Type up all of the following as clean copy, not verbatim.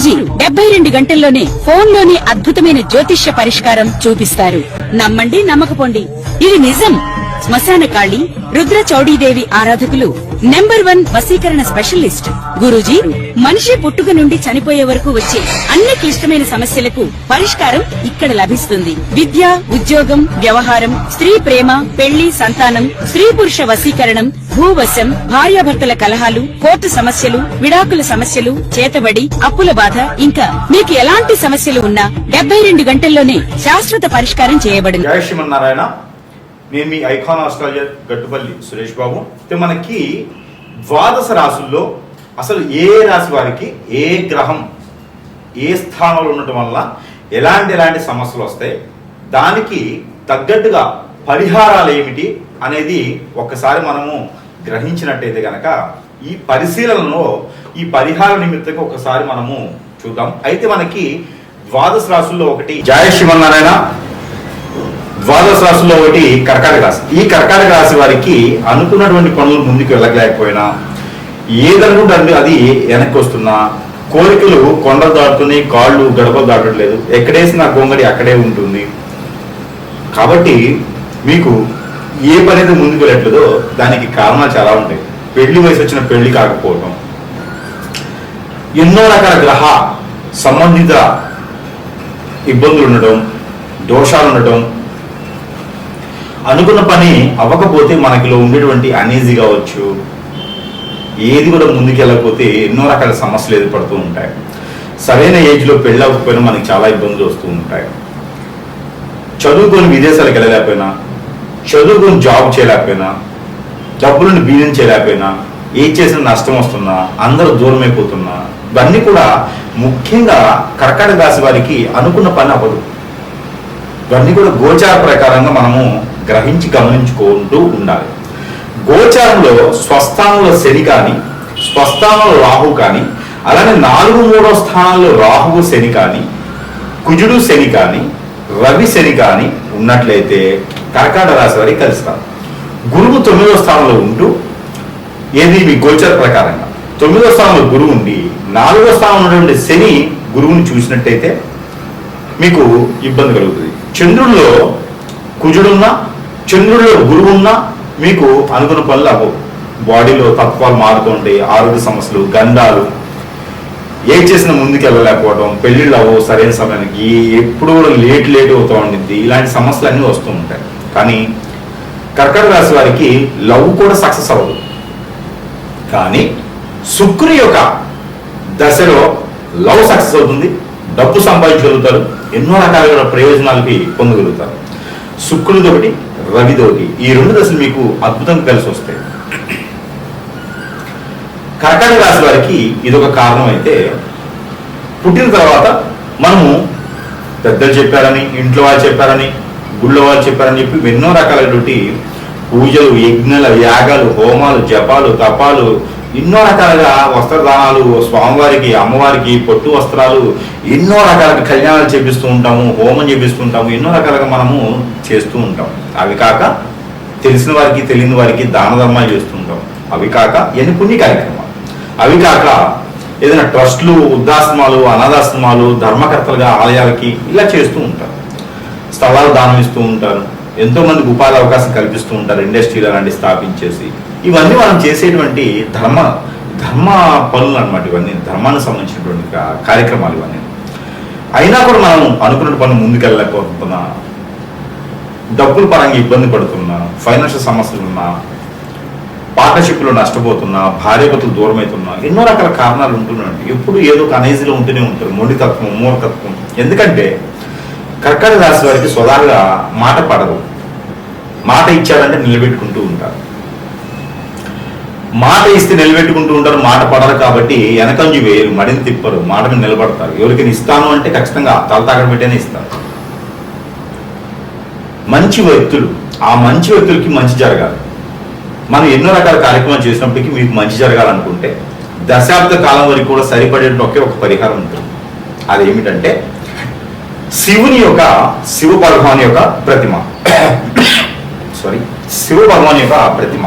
గురూజీ 72 గంటల్లోనే ఫోన్ లోని అద్భుతమైన జ్యోతిష్య పరిష్కారం చూపిస్తారు. నమ్మండి, నమ్మకపోండి, ఇది నిజం. శ్మశాన కాళి రుద్ర చౌడీదేవి ఆరాధకులు నంబర్ 1 వశీకరణ స్పెషలిస్ట్. గురూజీ మనిషి పుట్టుక నుండి చనిపోయే వరకు వచ్చే అన్ని క్లిష్టమైన సమస్యలకు పరిష్కారం ఇక్కడ లభిస్తుంది. విద్య, ఉద్యోగం, వ్యవహారం, స్త్రీ ప్రేమ, పెళ్లి, సంతానం, స్త్రీ పురుష వశీకరణం, భూవశం, భార్యాభర్తల కలహాలు, కోర్టు సమస్యలు, విడాకుల సమస్యలు, చేతబడి, అప్పుల బాధ, ఇంకా మీకు ఎలాంటి సమస్యలు ఉన్నా 72 గంటల్లోనే శాశ్వత పరిష్కారం చేయబడింది. జై శ్రీమన్నారాయణ. నేను మీ ఐకాన్ ఆస్ట్రాలజర్ గట్టుపల్లి సురేష్ బాబు. మనకి ద్వాదశ రాశుల్లో అసలు ఏ రాశి వారికి ఏ గ్రహం ఏ స్థానంలో ఉండటం వల్ల ఎలాంటి సమస్యలు వస్తాయి, దానికి తగ్గట్టుగా పరిహారాలు ఏమిటి అనేది ఒక్కసారి మనము గ్రహించినట్టయితే గనక ఈ పరిశీలనలో ఈ పరిహార నిమిత్తంగా ఒకసారి మనము చూద్దాం. అయితే మనకి ద్వాదశ రాశుల్లో ఒకటి జై శ్రీమన్నారాయణ. ద్వాదశ రాశుల్లో ఒకటి కర్కాటక రాశి. ఈ కర్కాటక రాశి వారికి అనుకున్నటువంటి పనులు ముందుకు వెళ్ళలేకపోయినా, ఏదనుకుంటే అది వెనక్కి వస్తున్నా, కోరికలు కొండలు దాటుతున్నాయి, కాళ్ళు గడపలు దాటట్లేదు, ఎక్కడేసిన గొంగడి అక్కడే ఉంటుంది. కాబట్టి మీకు ఏ పని అయితే ముందుకు వెళ్ళట్లేదో దానికి కారణాలు చాలా ఉంటాయి. పెళ్లి వయసు వచ్చిన పెళ్లి కాకపోవడం, ఎన్నో రకాల గ్రహ సంబంధిత ఇబ్బందులు ఉండటం, దోషాలు ఉండటం, అనుకున్న పని అవ్వకపోతే మనకిలో ఉండేటువంటి అనీజీ కావచ్చు, ఏది కూడా ముందుకెళ్ళకపోతే ఎన్నో రకాల సమస్యలు ఏర్పడుతూ ఉంటాయి. సరైన ఏజ్లో పెళ్ళి అవ్వకపోయినా మనకి చాలా ఇబ్బందులు వస్తూ ఉంటాయి. చదువుకొని విదేశాలకు వెళ్ళలేకపోయినా, చదువుకొని జాబ్ చేయలేకపోయినా, డబ్బులను బీజం చేయలేకపోయినా, ఏది చేసినా నష్టం వస్తున్నా, అందరూ దూరం అయిపోతున్నా, ఇవన్నీ కూడా ముఖ్యంగా కర్కాటక రాశి వారికి అనుకున్న పని అవ్వదు. ఇవన్నీ కూడా గోచార ప్రకారంగా మనము గ్రహించి గమనించుకుంటూ ఉండాలి. గోచారంలో స్వస్థానంలో శని కానీ, స్వస్థానంలో రాహు కానీ, అలానే 4-3 స్థానాల్లో రాహువు శని కానీ, కుజుడు శని కానీ, రవి శని కానీ ఉన్నట్లయితే కర్కాటక రాశి వారికి కలుస్తారు. గురువు 9వ స్థానంలో ఉంటూ, ఏది మీ గోచార ప్రకారంగా 9వ స్థానంలో గురువు ఉండి 4వ స్థానంలో ఉన్నటువంటి శని గురువుని చూసినట్టయితే మీకు ఇబ్బంది కలుగుతుంది. చంద్రుల్లో కుజుడున్నా, చంద్రుడిలో గురువు ఉన్నా మీకు అనుకున్న పనులు అవ్వవు. బాడీలో తత్వాలు మారుతుంటాయి, ఆరోగ్య సమస్యలు, గండాలు, ఏం చేసినా ముందుకు వెళ్ళలేకపోవడం, పెళ్లిళ్ళు అవ్వవు సరైన సమయానికి, ఎప్పుడు కూడా లేట్ అవుతూ ఉండిద్ది, ఇలాంటి సమస్యలు అన్నీ వస్తూ ఉంటాయి. కానీ కర్కాటక రాశి వారికి లవ్ కూడా సక్సెస్ అవ్వదు. కానీ శుక్రుని యొక్క దశలో లవ్ సక్సెస్ అవుతుంది, డబ్బు సంపాదించగలుగుతారు, ఎన్నో రకాల ప్రయోజనాలకి పొందగలుగుతారు. శుక్రుడితోటి రవితోటి ఈ 2 దశలు మీకు అద్భుతంగా కలిసి వస్తాయి. కర్కాటక రాశి వారికి ఇదొక కారణం. అయితే పుట్టిన తర్వాత మనము పెద్దలు చెప్పారని, ఇంట్లో వాళ్ళు చెప్పారని, గుళ్ళో వాళ్ళు చెప్పారని చెప్పి ఎన్నో రకాలైనటువంటి పూజలు, యజ్ఞాలు, యాగాలు, హోమాలు, జపాలు, తపాలు, ఎన్నో రకాలుగా వస్త్రదానాలు, స్వామివారికి, అమ్మవారికి పొట్టు వస్త్రాలు, ఎన్నో రకాల కళ్యాణాలు చేపిస్తూ ఉంటాము, హోమం చేపిస్తూ ఉంటాము, ఎన్నో రకాలుగా మనము చేస్తూ ఉంటాం. అవి కాక తెలిసిన వారికి, తెలియని వారికి దాన ధర్మాలు చేస్తూ ఉంటాం. అవి కాక ఎన్ని పుణ్య కార్యక్రమాలు, అవి కాక ఏదైనా ట్రస్టులు, వృద్ధాశ్రమాలు, అనాథాశ్రమాలు, ధర్మకర్తలుగా ఆలయాలకి ఇలా చేస్తూ ఉంటారు. స్థలాలు దానం ఇస్తూ ఉంటారు, ఎంతో మందికి ఉపాధి అవకాశం కల్పిస్తూ ఉంటారు, ఇండస్ట్రీలు అలాంటివి స్థాపించేసి. ఇవన్నీ మనం చేసేటువంటి ధర్మ పనులు అన్నమాట. ఇవన్నీ ధర్మానికి సంబంధించినటువంటి కార్యక్రమాలు ఇవన్నీ. అయినా కూడా మనం అనుకున్న పనులు ముందుకెళ్ళలేకపోతున్నా, డబ్బుల పరంగా ఇబ్బంది పడుతున్నా, ఫైనాన్షియల్ సమస్యలు ఉన్నా, పార్ట్నర్షిప్లో నష్టపోతున్నా, భార్యాభర్తలు దూరం అవుతున్నా, ఎన్నో రకాల కారణాలు ఉంటున్నాయండి. ఎప్పుడు ఏదో ఒక అనైజీలో ఉంటూనే ఉంటారు, మొండితత్వం, మూఢతత్వం. ఎందుకంటే కర్కాటక రాశి వారికి స్వదాలుగా మాట పడదు. మాట ఇచ్చారంటే నిలబెట్టుకుంటూ ఉంటారు, మాట ఇస్తే నిలబెట్టుకుంటూ ఉంటారు. మాట పడరు కాబట్టి వెనకంజు వేయరు, మడిని తిప్పరు, మాట మీద నిలబడతారు. ఎవరికైనా ఇస్తాను అంటే ఖచ్చితంగా తల తాగడ పెట్టేనే ఇస్తారు. మంచి వ్యక్తులు, ఆ మంచి వ్యక్తులకి మంచి జరగాలి. మనం ఎన్నో రకాల కార్యక్రమాలు చేసినప్పటికీ మీకు మంచి జరగాలనుకుంటే దశాబ్ద కాలం వరకు కూడా సరిపడే ఒకే ఒక పరిహారం ఉంటుంది. అదేమిటంటే శివ భగవాన్ యొక్క ప్రతిమ శివ భగవాన్ యొక్క ప్రతిమ.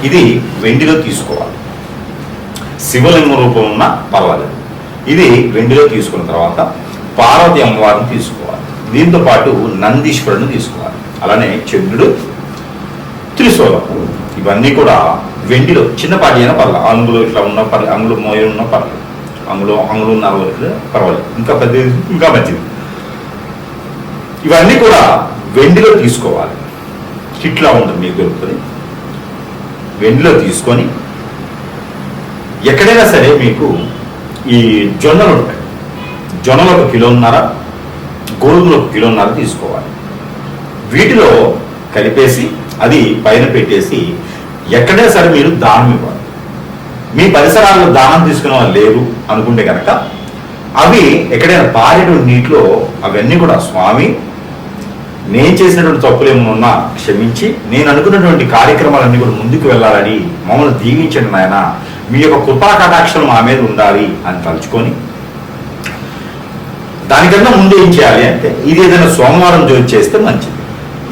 ఇది వెండిలో తీసుకోవాలి. శివలింగ రూపం ఉన్న పర్వాలేదు. ఇది వెండిలో తీసుకున్న తర్వాత పార్వతి అమ్మవారిని తీసుకోవాలి. దీంతో పాటు నందీశ్వరుని తీసుకోవాలి. అలానే చంద్రుడు, త్రిశూలం, ఇవన్నీ కూడా వెండిలో చిన్నపాటి అయినా పర్లేదు, అంగులు ఇట్లా ఉన్న పర్లేదు, అంగులు మోయ ఉన్న పర్లేదు, అంగులున్నర వరకు పర్వాలేదు, ఇంకా పెద్ద ఇంకా మంచిది. ఇవన్నీ కూడా వెండిలో తీసుకోవాలి. ఇట్లా ఉంటుంది మీకు దొరుకుతుంది. వెండిలో తీసుకొని ఎక్కడైనా సరే మీకు ఈ జొన్నలు ఉంటాయి, జొన్నలు 1 కిలోన్నర, గోధుమలు 1 కిలోన్నర తీసుకోవాలి. వీటిలో కలిపేసి అది పైన పెట్టేసి ఎక్కడైనా సరే మీరు దానం ఇవ్వాలి. మీ పరిసరాల్లో దానం తీసుకునే వాళ్ళు లేరు అనుకుంటే కనుక అవి ఎక్కడైనా పారేటువంటి నీటిలో అవన్నీ కూడా స్వామి, నేను చేసినటువంటి తప్పులు ఏమైనా ఉన్నా క్షమించి నేను అనుకున్నటువంటి కార్యక్రమాలన్నీ కూడా ముందుకు వెళ్ళాలని మమ్మల్ని దీవించండి నాయన, మీ యొక్క కృపా కటాక్షం మా మీద ఉండాలి అని తలుచుకొని, దానికన్నా ముందు ఏం చేయాలి అంటే ఇది ఏదైనా సోమవారం రోజు చేస్తే మంచిది.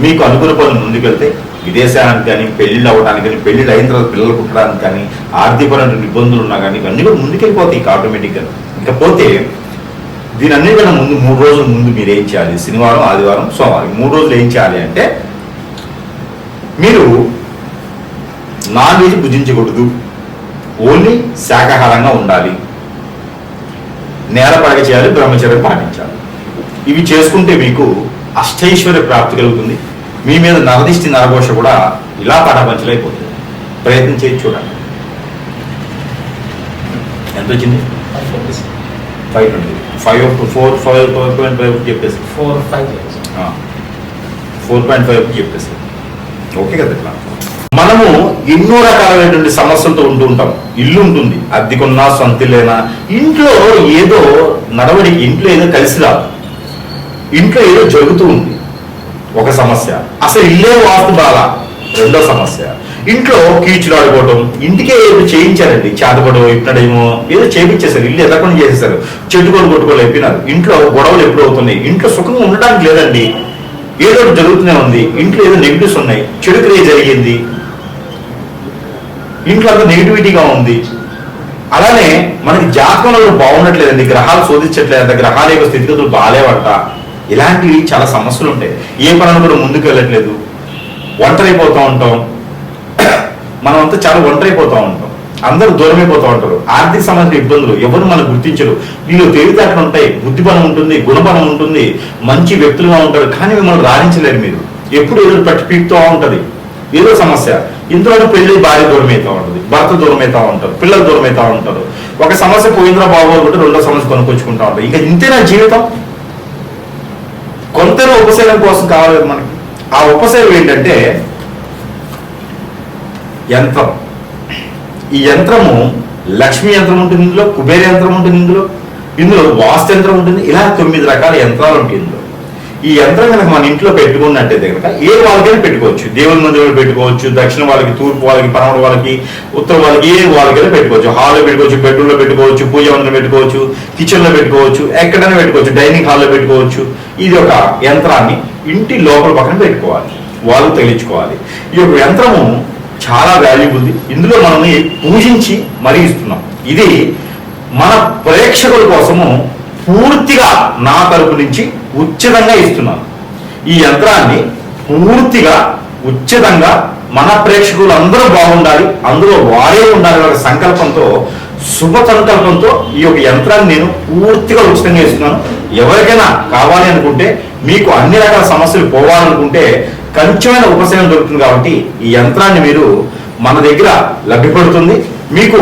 మీకు అనుకున్న పనులు ముందుకు వెళ్తే విదేశానికి కానీ, పెళ్లిళ్ళు అవ్వడానికి కానీ, పెళ్లిళ్ళు అయిన తర్వాత పిల్లలు పుట్టడానికి కానీ, ఆర్థికపరమైన ఇబ్బందులు ఉన్నా కానీ ఇవన్నీ కూడా ముందుకెళ్ళిపోతాయి ఆటోమేటిక్గా. ఇకపోతే దీని అన్నిటికన్నా ముందు 3 రోజుల ముందు మీరు ఏం చేయాలి? శనివారం, ఆదివారం, సోమవారం 3 రోజులు ఏం చేయాలి అంటే మీరు నాన్ వెజ్ భుజించకూడదు, ఓన్లీ శాకాహారంగా ఉండాలి, నేల పడగ చేయాలి, బ్రహ్మచర్యం పాటించాలి. ఇవి చేసుకుంటే మీకు అష్టైశ్వర్య ప్రాప్తి కలుగుతుంది. మీ మీద నరదిష్టి నరఘోష కూడా ఇలా పటాపంచలైపోతుంది. ప్రయత్నం చేసి చూడండి. ఎంత వచ్చింది? 520. 4.5 చెప్పేసి 4.5 చెప్పేసి ఓకే కదా. ఇట్లా మనము ఎన్నో రకాలైనటువంటి సమస్యలతో ఉంటూ ఉంటాం. ఇల్లు ఉంటుంది, అద్దెకున్నా సొంతిల్లేనా, ఇంట్లో ఏదో నడవడికి, ఇంట్లో ఏదో కలిసి రాదు, ఇంట్లో ఏదో జరుగుతూ ఉంది, ఒక సమస్య. అసలు ఇల్లే వాస్తు బాల, రెండో సమస్య. ఇంట్లో కీచులు ఆడుకోవడం, ఇంటికే ఏదో చేయించారండి, చేతపడో ఇప్పుడేమో ఏదో చేయించేశారు, ఇల్లు ఎదకుండా చేసేసారు, చెట్టుకొని కొట్టుకోలు అయిపోయినారు, ఇంట్లో గొడవలు ఎప్పుడు అవుతున్నాయి, ఇంట్లో సుఖంగా ఉండడానికి లేదండి, ఏదో జరుగుతూనే ఉంది, ఇంట్లో ఏదో నెగిటివ్స్ ఉన్నాయి, చెడు క్రియ జరిగింది, ఇంట్లో అంతా నెగిటివిటీగా ఉంది. అలానే మనకి జాతకంలో బాగున్నట్లేదండి, గ్రహాలు శోధించట్లేదంట, గ్రహాల యొక్క స్థితిగతులు బాగాలేవంట, ఇలాంటివి చాలా సమస్యలు ఉంటాయి. ఏ పనులు కూడా ముందుకు వెళ్ళట్లేదు, ఒంటరైపోతూ ఉంటాం, మనం అంతా చాలా ఒంటరైపోతూ ఉంటాం, అందరూ దూరమైపోతూ ఉంటారు, ఆర్థిక సంబంధించిన ఇబ్బందులు, ఎవరు మనం గుర్తించరు. వీళ్ళు తెలివితేటలు ఉంటాయి, బుద్ధిబలం ఉంటుంది, గుణబలం ఉంటుంది, మంచి వ్యక్తులుగా ఉంటారు, కానీ మిమ్మల్ని రాణించలేరు. మీరు ఎప్పుడు ఏదో పట్టి పీకుతూ ఉంటుంది, ఏదో సమస్య. ఇంతలో పెళ్లి భార్య దూరం అవుతూ ఉంటుంది, భర్త దూరం అవుతూ ఉంటారు, పిల్లలు దూరం అవుతూ ఉంటారు. ఒక సమస్య పోయింద్రా బాబు అనుకుంటే రెండో సమస్య కొనుక్కొచ్చుకుంటూ ఉంటారు. ఇంకా ఇంతేనా జీవితం? కొంతలో ఉపశమనం కోసం కావాలి మనకి. ఆ ఉపశమనం ఏంటంటే యంత్రం. ఈ యంత్రము లక్ష్మీ యంత్రం ఉంటుంది ఇందులో, కుబేర యంత్రం ఉంటుంది ఇందులో వాస్తు యంత్రం ఉంటుంది. ఇలా 9 రకాల యంత్రాలు ఉంటాయి ఇందులో. ఈ యంత్రం కనుక మన ఇంట్లో పెట్టుకున్నట్టయితే కనుక ఏ వాళ్ళకైనా పెట్టుకోవచ్చు, దేవుని మందిరంలో పెట్టుకోవచ్చు, దక్షిణ వాళ్ళకి, తూర్పు వాళ్ళకి, పడమర వాళ్ళకి, ఉత్తర వాళ్ళకి, ఏ వాళ్ళకైనా పెట్టుకోవచ్చు, హాల్లో పెట్టుకోవచ్చు, బెడ్రూమ్లో పెట్టుకోవచ్చు, పూజ మందిరంలో పెట్టుకోవచ్చు, కిచెన్లో పెట్టుకోవచ్చు, ఎక్కడైనా పెట్టుకోవచ్చు, డైనింగ్ హాల్లో పెట్టుకోవచ్చు. ఇది ఒక యంత్రాన్ని ఇంటి లోపల పక్కన పెట్టుకోవాలి, వాళ్ళు తగిలించుకోవాలి. ఈ యొక్క యంత్రము చాలా వాల్యుబుల్. ఇందులో మనం పూజించి మరీ ఇస్తున్నాం. ఇది మన ప్రేక్షకుల కోసము పూర్తిగా నా తరపు నుంచి ఉచితంగా ఇస్తున్నాను. ఈ యంత్రాన్ని పూర్తిగా ఉచితంగా మన ప్రేక్షకులు అందరూ బాగుండాలి, అందులో వారే ఉండాలి అనే సంకల్పంతో, శుభ సంకల్పంతో ఈ యొక్క యంత్రాన్ని నేను పూర్తిగా ఉచితంగా ఇస్తున్నాను. ఎవరికైనా కావాలి అనుకుంటే, మీకు అన్ని రకాల సమస్యలు పోవాలనుకుంటే కొంచెమైన ఉపశమనం దొరుకుతుంది. కాబట్టి ఈ యంత్రాన్ని మీరు మన దగ్గర లభ్యపడుతుంది. మీకు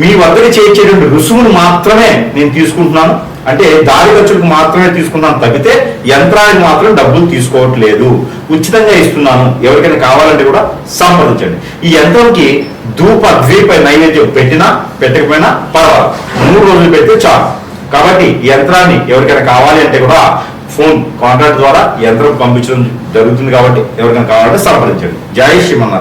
మీ వద్దకు చేర్చేటువంటి రుసుమును మాత్రమే నేను తీసుకుంటున్నాను, అంటే దారి ఖర్చులకు మాత్రమే తీసుకున్నాను తప్పితే యంత్రానికి మాత్రం డబ్బులు తీసుకోవట్లేదు, ఉచితంగా ఇస్తున్నాను. ఎవరికైనా కావాలంటే కూడా సంప్రదించండి. ఈ యంత్రంకి ధూప ద్వీప నైవేద్యం పెట్టినా పెట్టకపోయినా పర్వాలేదు, 3 రోజులు పెడితే చాలు. కాబట్టి ఈ యంత్రాన్ని ఎవరికైనా కావాలి అంటే కూడా ఫోన్ కాంటాక్ట్ ద్వారా యంత్రం పంపించడం జరుగుతుంది. కాబట్టి ఎవరికైనా కావాలంటే సంప్రదించండి. జై శ్రీమన్నారాయణ.